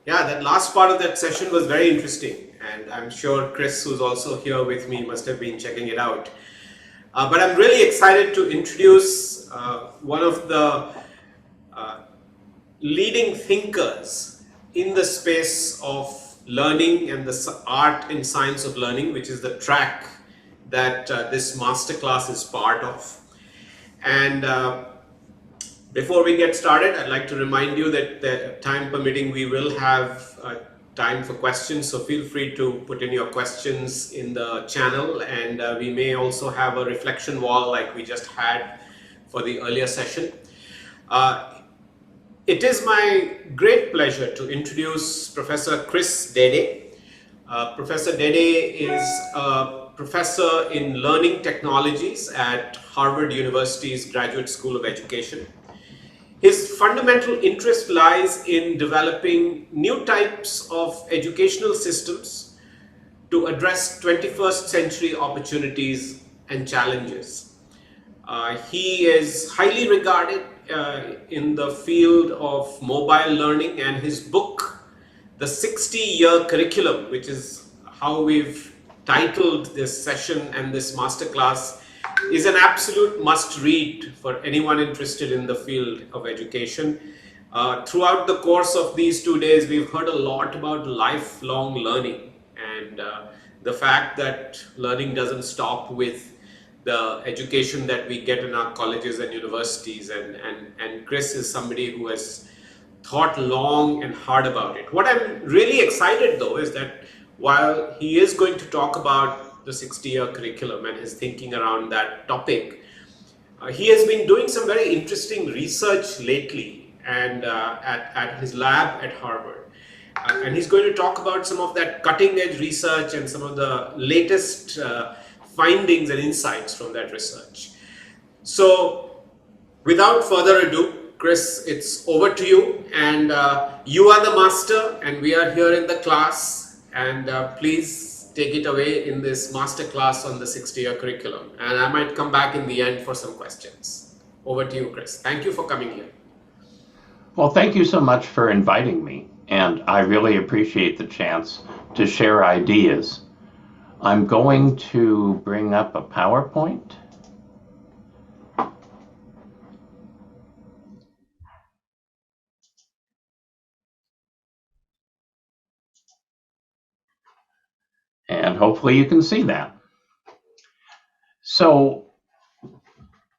Yeah, that last part of that session was very interesting, and I'm sure Chris, who's also here with me, must have been checking it out. But I'm really excited to introduce one of the leading thinkers in the space of learning and the art and science of learning, which is the track that this masterclass is part of. And before we get started, I'd like to remind you that time permitting, we will have time for questions. So feel free to put in your questions in the channel, and we may also have a reflection wall like we just had for the earlier session. It is my great pleasure to introduce Professor Chris Dede. Professor Dede is a professor in learning technologies at Harvard University's Graduate School of Education. His fundamental interest lies in developing new types of educational systems to address 21st century opportunities and challenges. He is highly regarded in the field of mobile learning, and his book, The 60-Year Curriculum, which is how we've titled this session and this masterclass, is an absolute must-read for anyone interested in the field of education. Throughout the course of these 2 days, we've heard a lot about lifelong learning and the fact that learning doesn't stop with the education that we get in our colleges and universities, and Chris is somebody who has thought long and hard about it. What I'm really excited though is that while he is going to talk about the 60-year curriculum and his thinking around that topic, he has been doing some very interesting research lately and at his lab at Harvard. And he's going to talk about some of that cutting edge research and some of the latest findings and insights from that research. So without further ado, Chris, it's over to you, and you are the master and we are here in the class, and please take it away in this master class on the 60-year curriculum, and I might come back in the end for some questions. Over to you, Chris. Thank you for coming here. Well, thank you so much for inviting me, and I really appreciate the chance to share ideas. I'm going to bring up a PowerPoint. And hopefully you can see that. So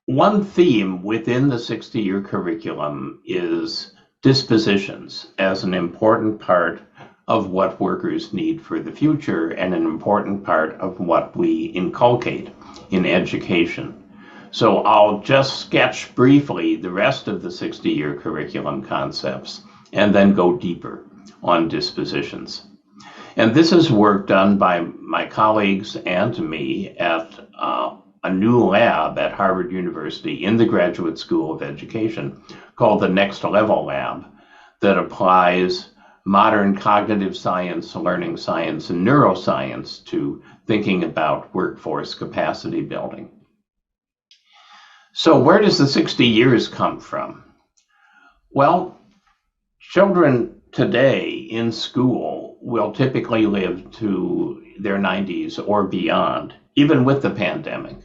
one theme within the 60-year curriculum is dispositions as an important part of what workers need for the future and an important part of what we inculcate in education. So I'll just sketch briefly the rest of the 60-year curriculum concepts and then go deeper on dispositions. And this is work done by my colleagues and me at a new lab at Harvard University in the Graduate School of Education called the Next Level Lab, that applies modern cognitive science, learning science, and neuroscience to thinking about workforce capacity building. So where does the 60 years come from? Well, children today in school will typically live to their 90s or beyond, even with the pandemic.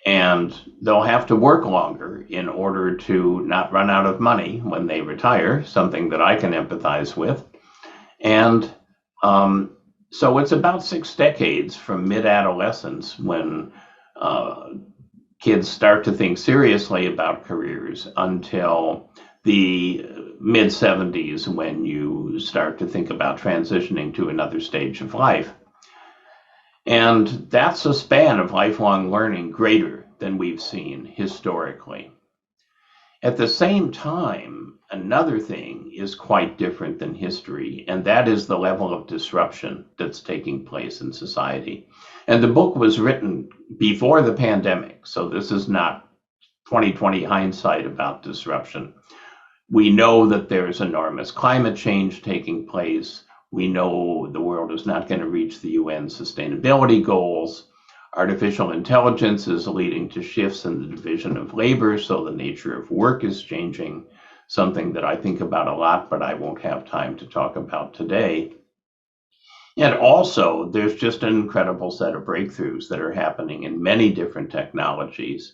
And they'll have to work longer in order to not run out of money when they retire, something that I can empathize with. And so it's about 6 decades from mid-adolescence when kids start to think seriously about careers until the mid-70s when you start to think about transitioning to another stage of life. And that's a span of lifelong learning greater than we've seen historically. At the same time, another thing is quite different than history, and that is the level of disruption that's taking place in society. And the book was written before the pandemic, so this is not 2020 hindsight about disruption. We know that there's enormous climate change taking place. We know the world is not going to reach the UN sustainability goals. Artificial intelligence is leading to shifts in the division of labor, so the nature of work is changing. something that I think about a lot, but I won't have time to talk about today. And also, there's just an incredible set of breakthroughs that are happening in many different technologies.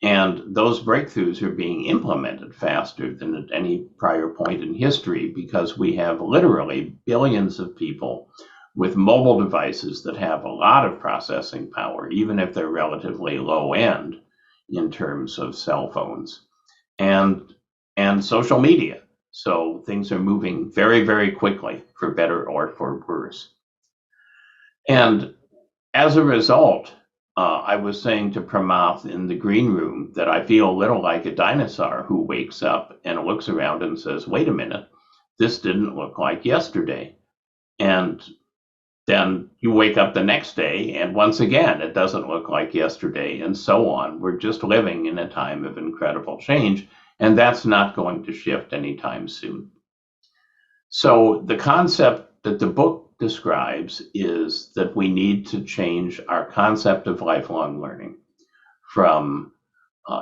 And those breakthroughs are being implemented faster than at any prior point in history because we have literally billions of people with mobile devices that have a lot of processing power, even if they're relatively low end in terms of cell phones and social media. So things are moving very, very quickly, for better or for worse. And as a result, I was saying to Pramath in the green room that I feel a little like a dinosaur who wakes up and looks around and says, wait a minute, this didn't look like yesterday. And then you wake up the next day and once again, it doesn't look like yesterday, and so on. We're just living in a time of incredible change, and that's not going to shift anytime soon. So the concept that the book describes is that we need to change our concept of lifelong learning from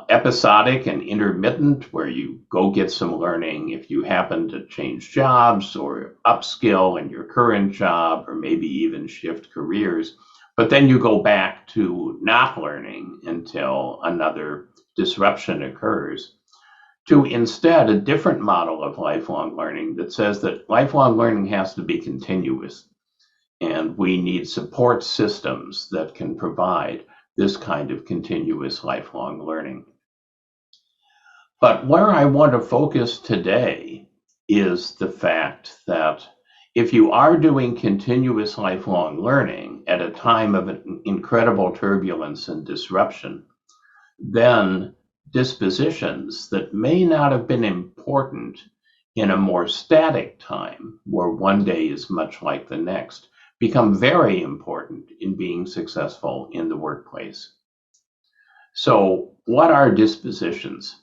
episodic and intermittent, where you go get some learning if you happen to change jobs or upskill in your current job, or maybe even shift careers, but then you go back to not learning until another disruption occurs, to instead a different model of lifelong learning that says that lifelong learning has to be continuous, and we need support systems that can provide this kind of continuous lifelong learning. But where I want to focus today is the fact that if you are doing continuous lifelong learning at a time of incredible turbulence and disruption, then dispositions that may not have been important in a more static time, where one day is much like the next, become very important in being successful in the workplace. So, what are dispositions?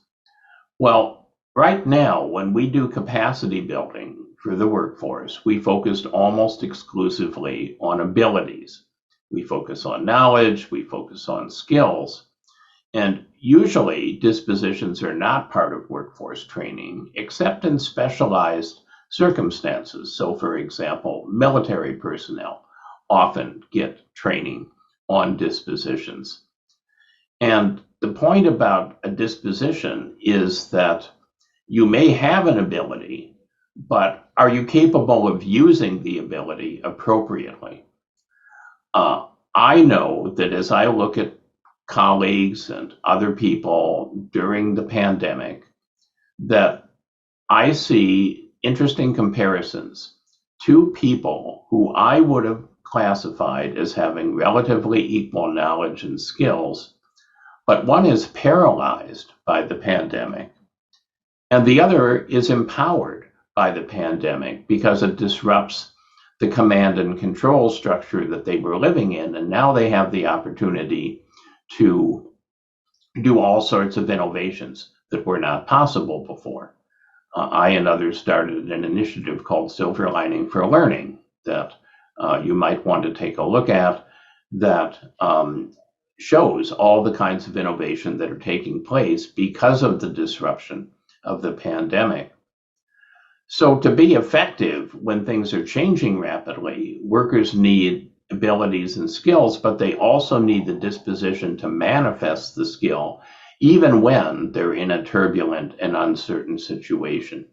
Well, right now, when we do capacity building for the workforce, we focused almost exclusively on abilities. We focus on knowledge, we focus on skills, and usually dispositions are not part of workforce training, except in specialized circumstances. So, for example, military personnel often get training on dispositions. And the point about a disposition is that you may have an ability, but are you capable of using the ability appropriately? I know that as I look at colleagues and other people during the pandemic, that I see interesting comparisons to people who I would have classified as having relatively equal knowledge and skills, but one is paralyzed by the pandemic, and the other is empowered by the pandemic because it disrupts the command and control structure that they were living in, and now they have the opportunity to do all sorts of innovations that were not possible before. I and others started an initiative called Silver Lining for Learning that you might want to take a look at, that shows all the kinds of innovation that are taking place because of the disruption of the pandemic. So to be effective when things are changing rapidly, workers need abilities and skills, but they also need the disposition to manifest the skill, even when they're in a turbulent and uncertain situation.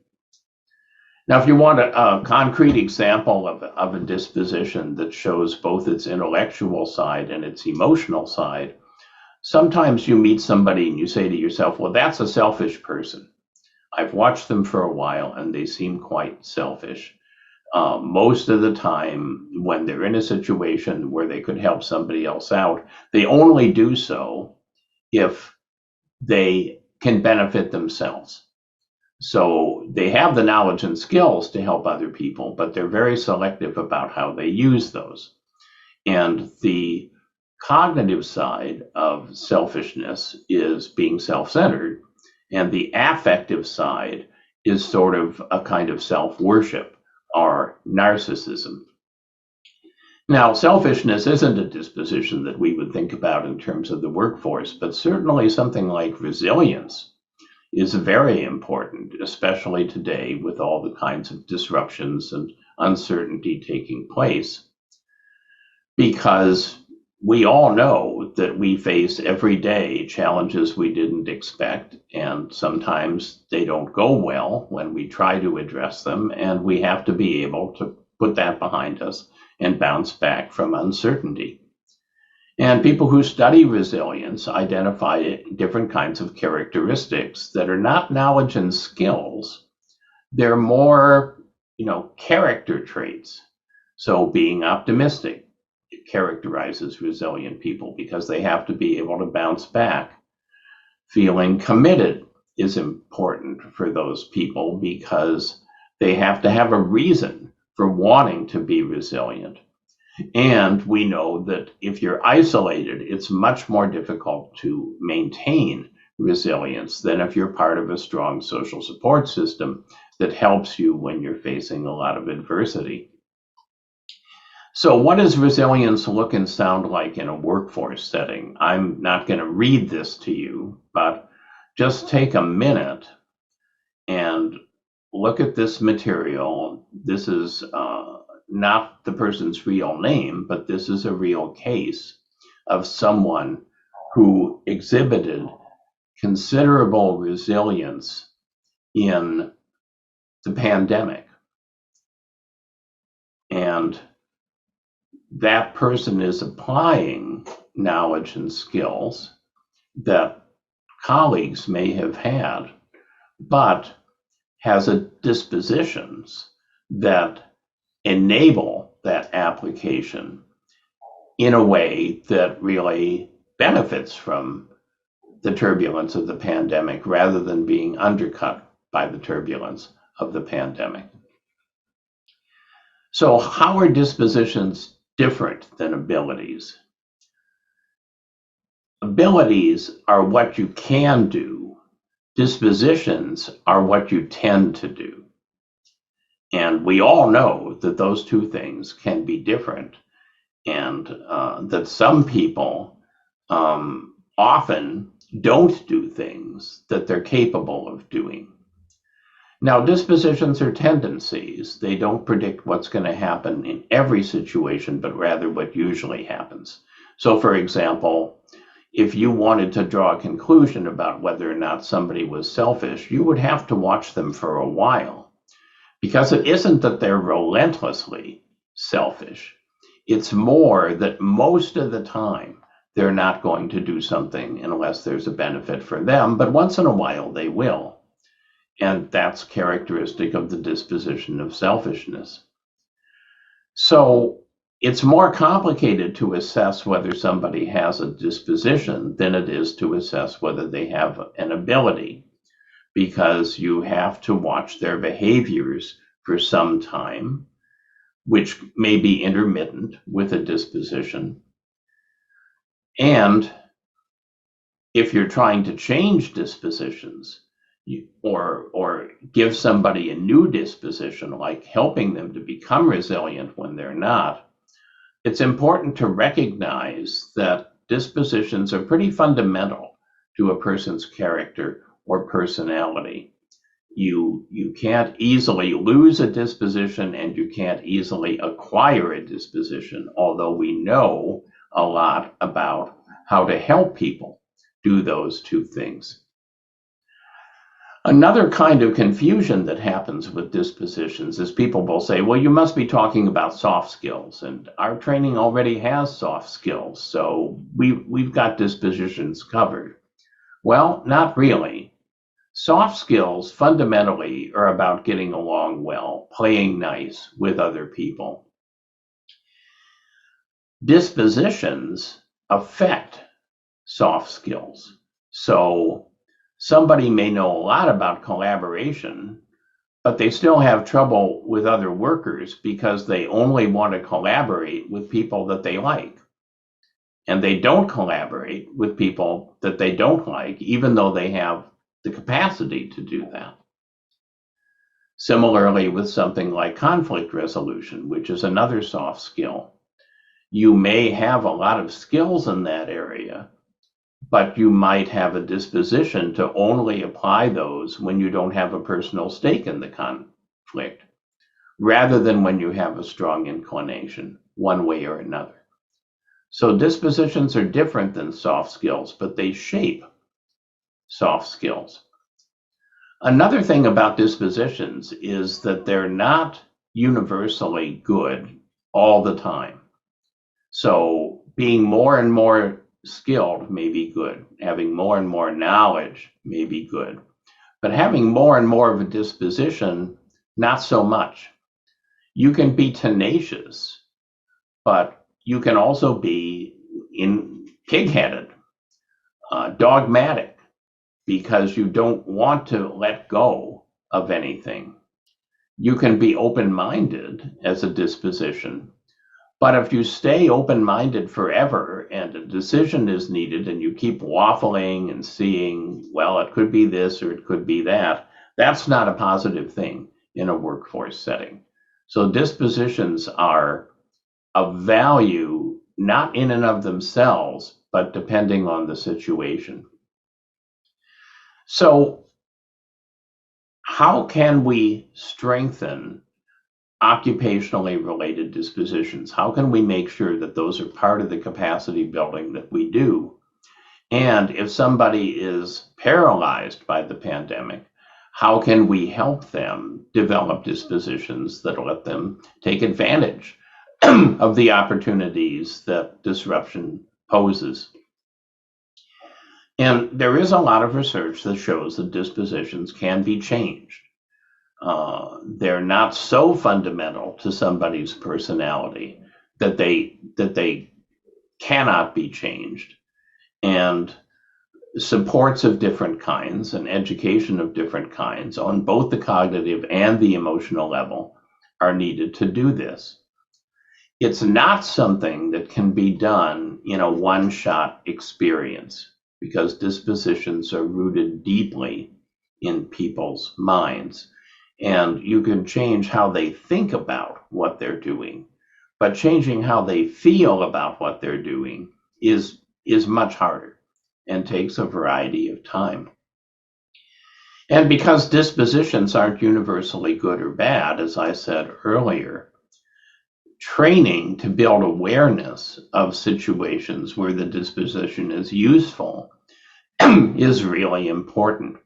Now, if you want a concrete example of a disposition that shows both its intellectual side and its emotional side, sometimes you meet somebody and you say to yourself, well, that's a selfish person. I've watched them for a while and they seem quite selfish. Most of the time, when they're in a situation where they could help somebody else out, they only do so if they can benefit themselves. So they have the knowledge and skills to help other people, but they're very selective about how they use those. And the cognitive side of selfishness is being self-centered, and the affective side is sort of a kind of self-worship or narcissism. Now, selfishness isn't a disposition that we would think about in terms of the workforce, but certainly something like resilience is very important, especially today with all the kinds of disruptions and uncertainty taking place, because we all know that we face every day challenges we didn't expect, and sometimes they don't go well when we try to address them, and we have to be able to put that behind us and bounce back from uncertainty. And people who study resilience identify different kinds of characteristics that are not knowledge and skills. They're more, character traits. So being optimistic characterizes resilient people because they have to be able to bounce back. Feeling committed is important for those people because they have to have a reason for wanting to be resilient. And we know that if you're isolated, it's much more difficult to maintain resilience than if you're part of a strong social support system that helps you when you're facing a lot of adversity. So what does resilience look and sound like in a workforce setting? I'm not going to read this to you, but just take a minute and look at this material. This is not the person's real name, but this is a real case of someone who exhibited considerable resilience in the pandemic. And that person is applying knowledge and skills that colleagues may have had, but has dispositions that enable that application in a way that really benefits from the turbulence of the pandemic rather than being undercut by the turbulence of the pandemic. So how are dispositions different than abilities? Abilities are what you can do. Dispositions are what you tend to do. And we all know that those two things can be different, and that some people often don't do things that they're capable of doing. Now, dispositions are tendencies. They don't predict what's going to happen in every situation, but rather what usually happens. So, for example, if you wanted to draw a conclusion about whether or not somebody was selfish, you would have to watch them for a while. Because it isn't that they're relentlessly selfish. It's more that most of the time they're not going to do something unless there's a benefit for them, but once in a while they will. And that's characteristic of the disposition of selfishness. So it's more complicated to assess whether somebody has a disposition than it is to assess whether they have an ability, because you have to watch their behaviors for some time, which may be intermittent with a disposition. And if you're trying to change dispositions, or give somebody a new disposition, like helping them to become resilient when they're not, it's important to recognize that dispositions are pretty fundamental to a person's character or personality. You can't easily lose a disposition, and you can't easily acquire a disposition, although we know a lot about how to help people do those two things. Another kind of confusion that happens with dispositions is people will say, well, you must be talking about soft skills, and our training already has soft skills, so we've got dispositions covered. Well, not really. Soft skills fundamentally are about getting along well, playing nice with other people. Dispositions affect soft skills. So somebody may know a lot about collaboration, but they still have trouble with other workers because they only want to collaborate with people that they like. And they don't collaborate with people that they don't like, even though they have the capacity to do that. Similarly, with something like conflict resolution, which is another soft skill, you may have a lot of skills in that area, but you might have a disposition to only apply those when you don't have a personal stake in the conflict, rather than when you have a strong inclination, one way or another. So dispositions are different than soft skills, but they shape soft skills. Another thing about dispositions is that they're not universally good all the time. So being more and more skilled may be good. Having more and more knowledge may be good. But having more and more of a disposition, not so much. You can be tenacious, but you can also be pig-headed, dogmatic, because you don't want to let go of anything. You can be open-minded as a disposition, but if you stay open-minded forever and a decision is needed and you keep waffling and seeing, well, it could be this or it could be that, that's not a positive thing in a workforce setting. So dispositions are of value, not in and of themselves, but depending on the situation. So how can we strengthen occupationally related dispositions? How can we make sure that those are part of the capacity building that we do? And if somebody is paralyzed by the pandemic, how can we help them develop dispositions that let them take advantage of the opportunities that disruption poses? And there is a lot of research that shows that dispositions can be changed. They're not so fundamental to somebody's personality that they cannot be changed. And supports of different kinds and education of different kinds on both the cognitive and the emotional level are needed to do this. It's not something that can be done in a one-shot experience, because dispositions are rooted deeply in people's minds. And you can change how they think about what they're doing, but changing how they feel about what they're doing is much harder and takes a variety of time. And because dispositions aren't universally good or bad, as I said earlier, training to build awareness of situations where the disposition is useful is really important.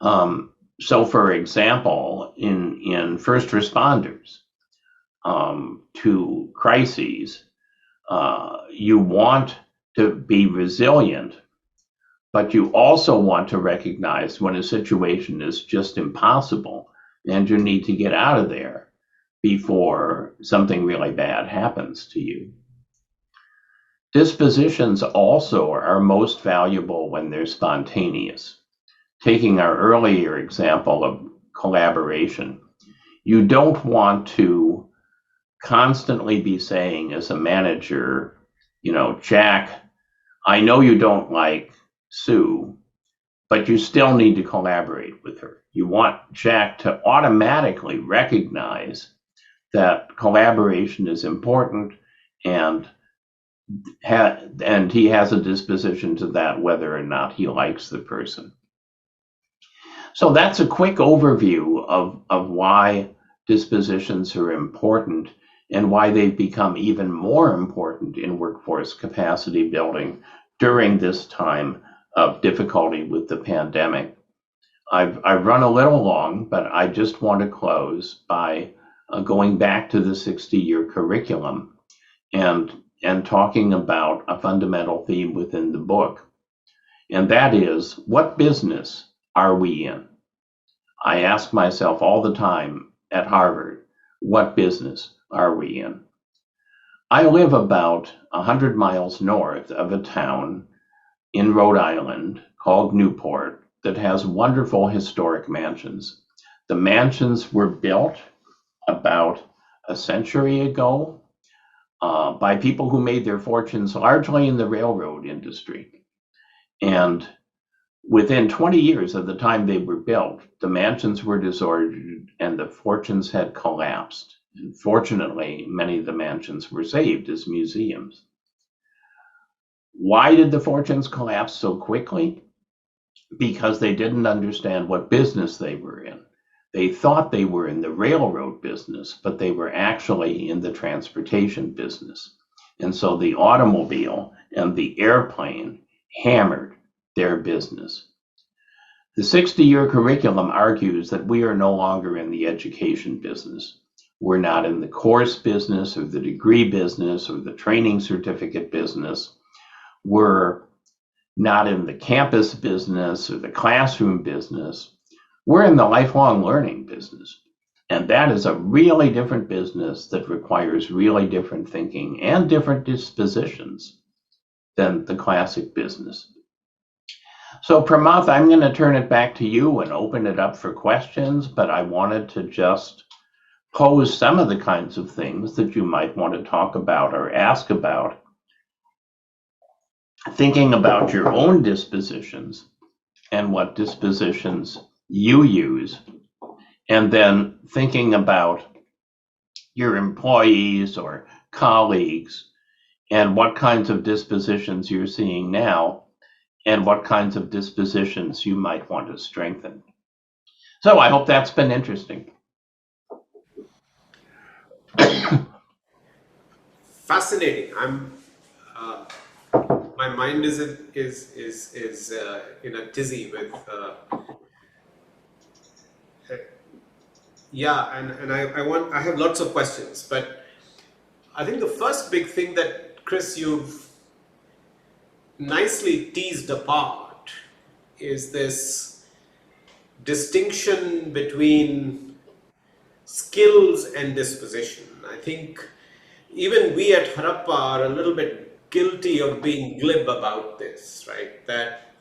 So, for example, in first responders to crises, you want to be resilient, but you also want to recognize when a situation is just impossible and you need to get out of there before something really bad happens to you. Dispositions also are most valuable when they're spontaneous. Taking our earlier example of collaboration, you don't want to constantly be saying as a manager, Jack, I know you don't like Sue, but you still need to collaborate with her. You want Jack to automatically recognize that collaboration is important, and he has a disposition to that whether or not he likes the person. So that's a quick overview of why dispositions are important and why they've become even more important in workforce capacity building during this time of difficulty with the pandemic. I've run a little long, but I just want to close by going back to the 60-year curriculum and talking about a fundamental theme within the book. And that is, what business are we in? I ask myself all the time at Harvard, what business are we in? I live about 100 miles north of a town in Rhode Island called Newport that has wonderful historic mansions. The mansions were built about a century ago by people who made their fortunes largely in the railroad industry. And within 20 years of the time they were built, the mansions were disordered and the fortunes had collapsed. And fortunately, many of the mansions were saved as museums. Why did the fortunes collapse so quickly? Because they didn't understand what business they were in. They thought they were in the railroad business, but they were actually in the transportation business. And so the automobile and the airplane hammered their business. The 60-year curriculum argues that we are no longer in the education business. We're not in the course business or the degree business or the training certificate business. We're not in the campus business or the classroom business. We're in the lifelong learning business. And that is a really different business that requires really different thinking and different dispositions than the classic business. So Pramath, I'm going to turn it back to you and open it up for questions, but I wanted to just pose some of the kinds of things that you might want to talk about or ask about, thinking about your own dispositions and what dispositions you use, and then thinking about your employees or colleagues and what kinds of dispositions you're seeing now and what kinds of dispositions you might want to strengthen. So I hope that's been interesting. Fascinating. My mind is in a tizzy with yeah, and I have lots of questions, but I think the first big thing that Chris you've nicely teased apart is this distinction between skills and disposition. I think even we at Harappa are a little bit guilty of being glib about this, right? That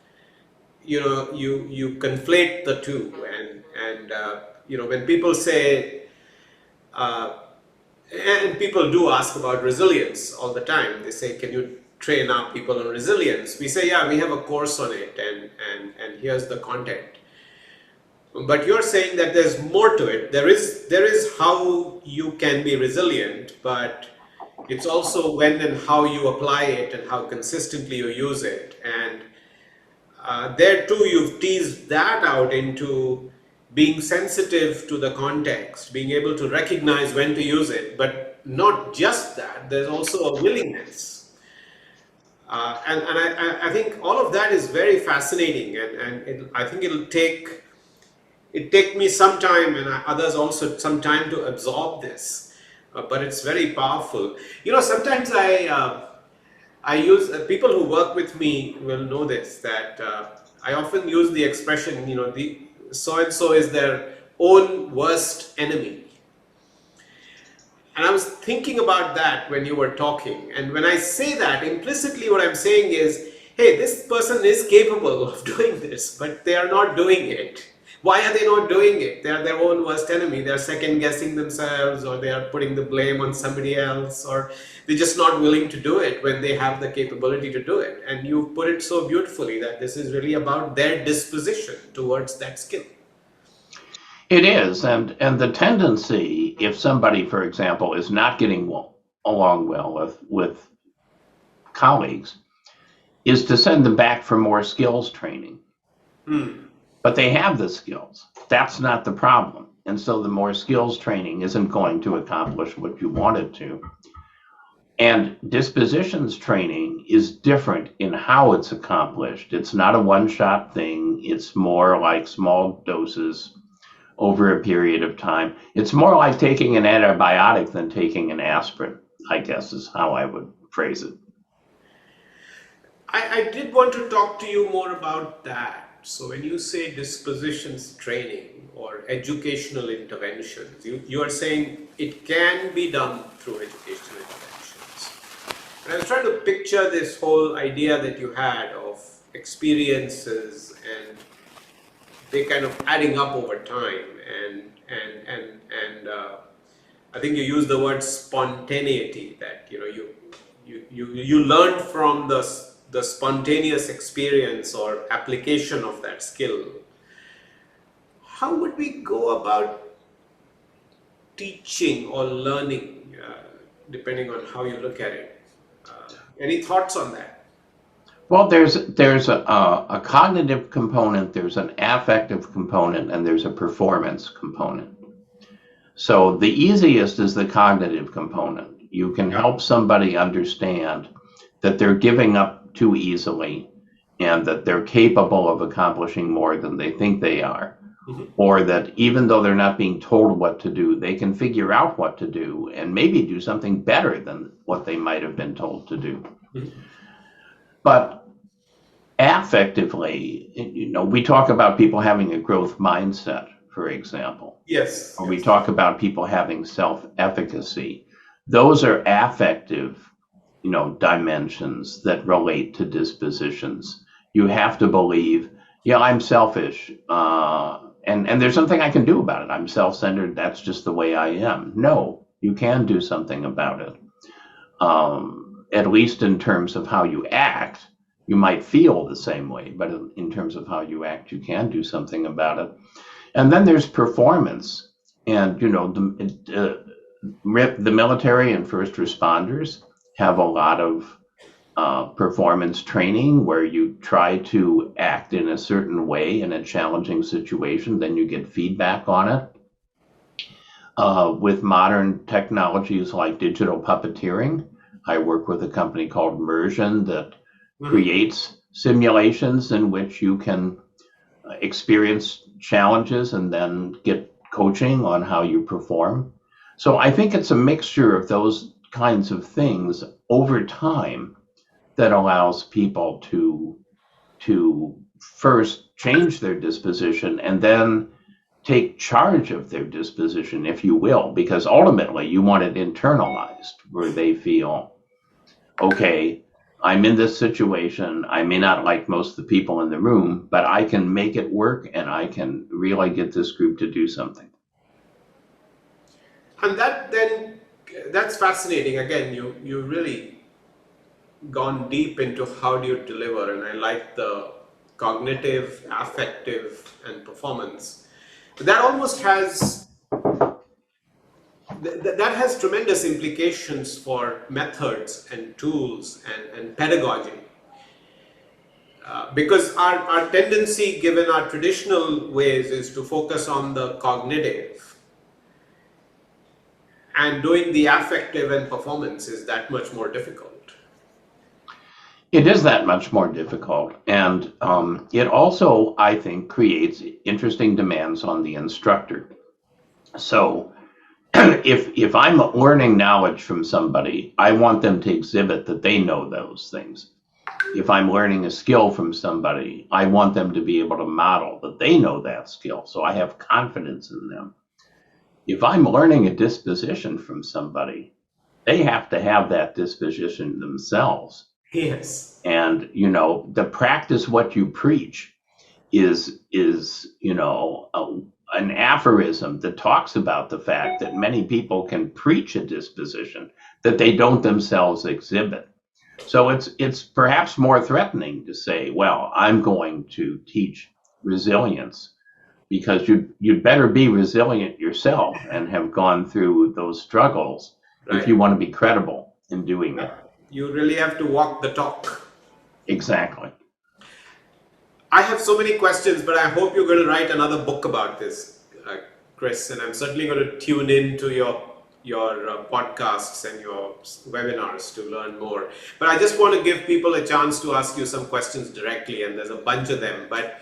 you conflate the two, and when people say and people do ask about resilience all the time. They say, can you train our people on resilience? We say, yeah, we have a course on it, and here's the content. But you're saying that there's more to it. There is how you can be resilient, but it's also when and how you apply it and how consistently you use it. And there too, you've teased that out into being sensitive to the context, being able to recognize when to use it, but not just that, there's also a willingness. And I think all of that is very fascinating, and I think it'll take me some time and others also some time to absorb this, but it's very powerful. Sometimes I use, people who work with me will know this, that I often use the expression, the so-and-so is their own worst enemy. And I was thinking about that when you were talking. And when I say that, implicitly what I'm saying is, hey, this person is capable of doing this, but they are not doing it. Why are they not doing it? They are their own worst enemy. They are second guessing themselves, or they are putting the blame on somebody else, or they're just not willing to do it when they have the capability to do it. And you put it so beautifully that this is really about their disposition towards that skill. It is, and the tendency, if somebody, for example, is not getting along well with colleagues, is to send them back for more skills training. But they have the skills. That's not the problem. And so the more skills training isn't going to accomplish what you want it to. And dispositions training is different in how it's accomplished. It's not a one-shot thing. It's more like small doses over a period of time. It's more like taking an antibiotic than taking an aspirin, I guess is how I would phrase it. I did want to talk to you more about that. So when you say dispositions training or educational interventions, you are saying it can be done through educational interventions. And I was trying to picture this whole idea that you had of experiences, and they kind of adding up over time, and I think you use the word spontaneity, that you learn from the spontaneous experience or application of that skill. How would we go about teaching or learning, depending on how you look at it? Any thoughts on that? Well, there's a cognitive component, there's an affective component, and there's a performance component. So the easiest is the cognitive component. You can help somebody understand that they're giving up too easily and that they're capable of accomplishing more than they think they are. Mm-hmm. Or that even though they're not being told what to do, they can figure out what to do and maybe do something better than what they might have been told to do. Mm-hmm. But affectively, we talk about people having a growth mindset, for example. Yes. Or we talk about people having self-efficacy. Those are affective, dimensions that relate to dispositions. You have to believe, yeah, I'm selfish, and there's something I can do about it. I'm self-centered. That's just the way I am. No, you can do something about it. At least in terms of how you act, you might feel the same way, but in terms of how you act, you can do something about it. And then there's performance, and the military and first responders have a lot of performance training where you try to act in a certain way in a challenging situation, then you get feedback on it. With modern technologies like digital puppeteering, I work with a company called Immersion that creates simulations in which you can experience challenges and then get coaching on how you perform. So I think it's a mixture of those kinds of things over time that allows people to first change their disposition and then take charge of their disposition, if you will, because ultimately you want it internalized where they feel, okay, I'm in this situation. I may not like most of the people in the room, but I can make it work and I can really get this group to do something. And that's fascinating. Again, you really gone deep into how do you deliver, and I like the cognitive, affective, and performance. That almost has that has tremendous implications for methods and tools and pedagogy. Because our tendency, given our traditional ways, is to focus on the cognitive, and doing the affective and performance is that much more difficult. It is that much more difficult. And it also, I think, creates interesting demands on the instructor. So if I'm learning knowledge from somebody, I want them to exhibit that they know those things. If I'm learning a skill from somebody, I want them to be able to model that they know that skill, so I have confidence in them. If I'm learning a disposition from somebody, they have to have that disposition themselves. Yes. And, the practice what you preach is an aphorism that talks about the fact that many people can preach a disposition that they don't themselves exhibit. So it's perhaps more threatening to say, well, I'm going to teach resilience, because you'd better be resilient yourself and have gone through those struggles if you want to be credible in doing it. You really have to walk the talk. Exactly. I have so many questions, but I hope you're going to write another book about this, Chris, and I'm certainly going to tune in to your podcasts and your webinars to learn more. But I just want to give people a chance to ask you some questions directly, and there's a bunch of them. But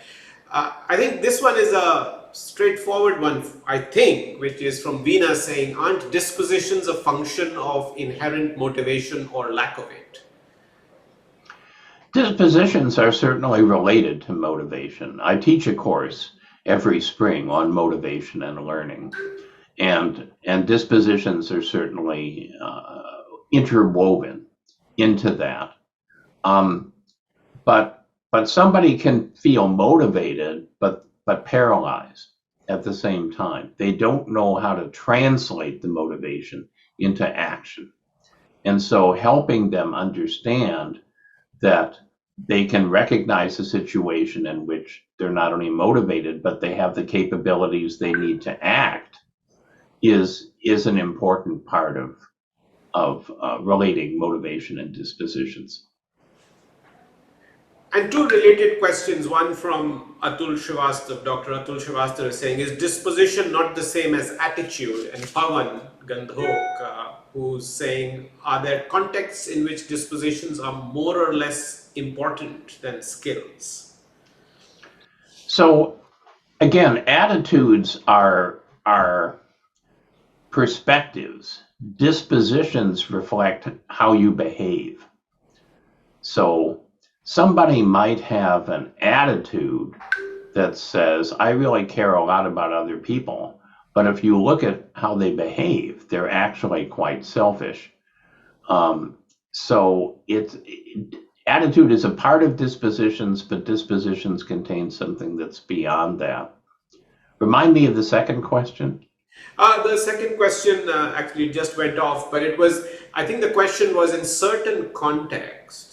I think this one is a straightforward one, I think, which is from Veena saying, aren't dispositions a function of inherent motivation or lack of it? Dispositions are certainly related to motivation. I teach a course every spring on motivation and learning. And dispositions are certainly interwoven into that. But somebody can feel motivated, but paralyzed at the same time. They don't know how to translate the motivation into action. And so helping them understand that they can recognize a situation in which they're not only motivated, but they have the capabilities they need to act is an important part of relating motivation and dispositions. And two related questions, one from Atul Srivastav. Dr. Atul Srivastav is saying, is disposition not the same as attitude? And Pawan Gandhok, who's saying, are there contexts in which dispositions are more or less important than skills? So again, attitudes are perspectives. Dispositions reflect how you behave. So somebody might have an attitude that says, I really care a lot about other people. But if you look at how they behave, they're actually quite selfish. Attitude is a part of dispositions, but dispositions contain something that's beyond that. Remind me of the second question. The second question actually just went off, but I think the question was, in certain contexts,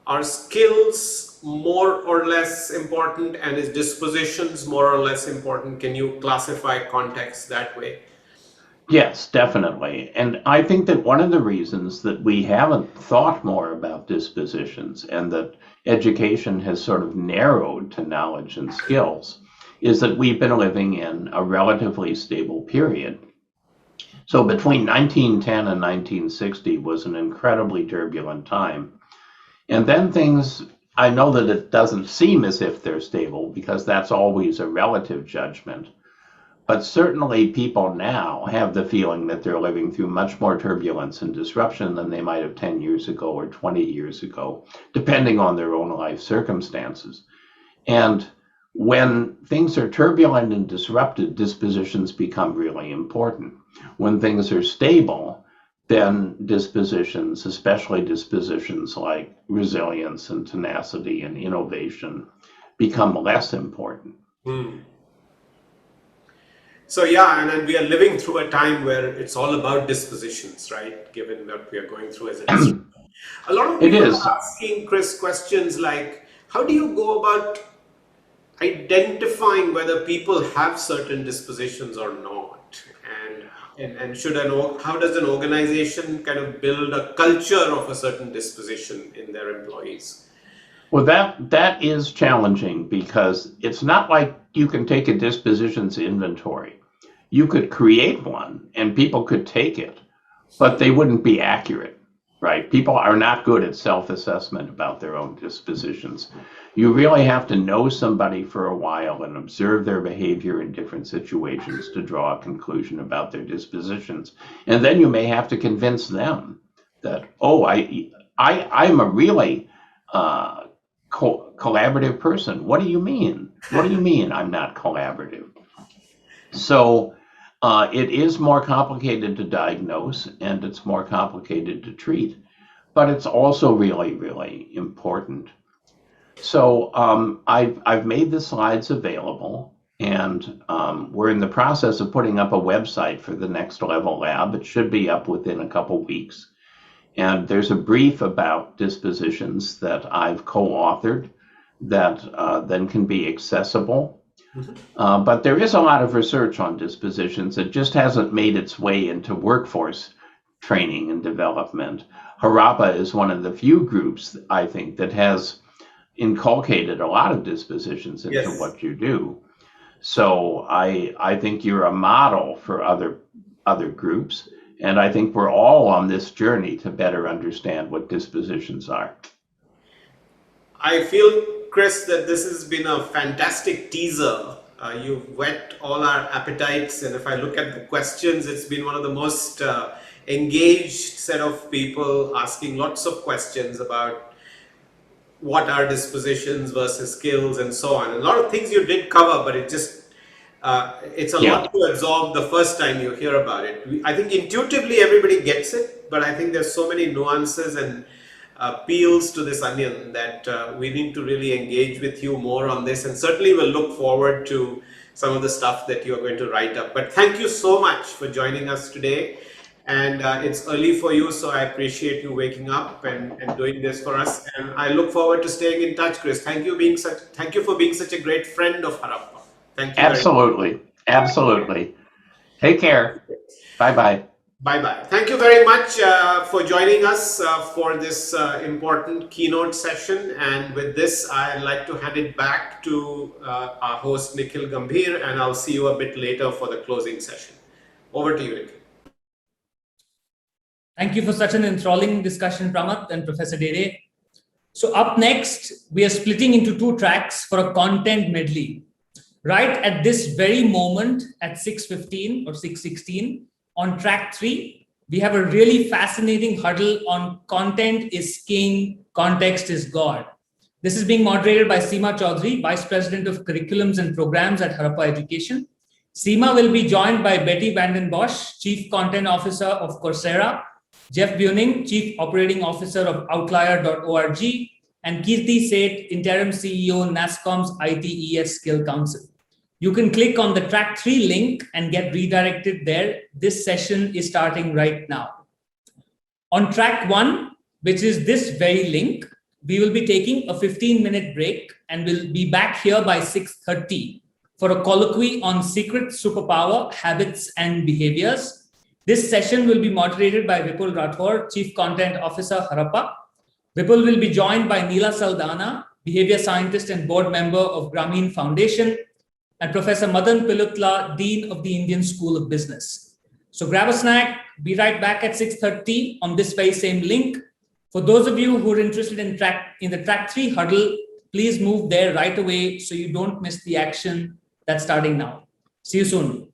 are skills more or less important, and is dispositions more or less important? Can you classify context that way? Yes, definitely. And I think that one of the reasons that we haven't thought more about dispositions and that education has sort of narrowed to knowledge and skills is that we've been living in a relatively stable period. So between 1910 and 1960 was an incredibly turbulent time. And then things, I know that it doesn't seem as if they're stable because that's always a relative judgment. But certainly people now have the feeling that they're living through much more turbulence and disruption than they might have 10 years ago or 20 years ago, depending on their own life circumstances. And when things are turbulent and disrupted, dispositions become really important. When things are stable, then dispositions, especially dispositions like resilience and tenacity and innovation, become less important. So yeah, and we are living through a time where it's all about dispositions, right? Given what we are going through as a district. A lot of people are asking Chris questions like, how do you go about identifying whether people have certain dispositions or not? And how does an organization kind of build a culture of a certain disposition in their employees? Well, that is challenging because it's not like you can take a dispositions inventory. You could create one and people could take it, but they wouldn't be accurate, right? People are not good at self-assessment about their own dispositions. You really have to know somebody for a while and observe their behavior in different situations to draw a conclusion about their dispositions. And then you may have to convince them that, I'm a really collaborative person. What do you mean? What do you mean I'm not collaborative? So it is more complicated to diagnose and it's more complicated to treat, but it's also really, really important. So I've made the slides available, and we're in the process of putting up a website for the Next Level Lab. It should be up within a couple weeks. And there's a brief about dispositions that I've co-authored that then can be accessible. Mm-hmm. But there is a lot of research on dispositions. It just hasn't made its way into workforce training and development. Harappa is one of the few groups, I think, that has inculcated a lot of dispositions into what you do. So I think you're a model for other groups. And I think we're all on this journey to better understand what dispositions are. I feel, Chris, that this has been a fantastic teaser. You've whet all our appetites. And if I look at the questions, it's been one of the most engaged set of people asking lots of questions about what are dispositions versus skills and so on. And a lot of things you did cover, but it just it's a lot to absorb the first time you hear about it. I think intuitively everybody gets it, but I think there's so many nuances and peels to this onion that we need to really engage with you more on this, and certainly we'll look forward to some of the stuff that you're going to write up. But thank you so much for joining us today. And it's early for you, so I appreciate you waking up and doing this for us. And I look forward to staying in touch, Chris. Thank you for being such a great friend of Harappa. Thank you. Absolutely. Absolutely. Take care. Bye-bye. Bye-bye. Thank you very much for joining us for this important keynote session. And with this, I'd like to hand it back to our host, Nikhil Gambhir, and I'll see you a bit later for the closing session. Over to you, Nikhil. Thank you for such an enthralling discussion, Pramath and Professor Dede. So up next, we are splitting into two tracks for a content medley. Right at this very moment at 6:15 or 6:16, on track 3, we have a really fascinating huddle on content is king, context is God. This is being moderated by Seema Chaudhary, Vice President of Curriculums and Programs at Harappa Education. Seema will be joined by Betty Vanden Bosch, Chief Content Officer of Coursera, Jeff Buning, Chief Operating Officer of Outlier.org, and Kirti Seth, Interim CEO, NASSCOM's ITES Skill Council. You can click on the track 3 link and get redirected there. This session is starting right now. On track 1, which is this very link, we will be taking a 15-minute break and we'll be back here by 6:30 for a colloquy on secret superpower, habits, and behaviors. This session will be moderated by Vipul Rathore, Chief Content Officer, Harappa. Vipul will be joined by Neela Saldana, Behavior Scientist and Board Member of Grameen Foundation, and Professor Madan Pilutla, Dean of the Indian School of Business. So grab a snack, be right back at 6:30 on this very same link. For those of you who are interested in the track 3 huddle, please move there right away so you don't miss the action that's starting now. See you soon.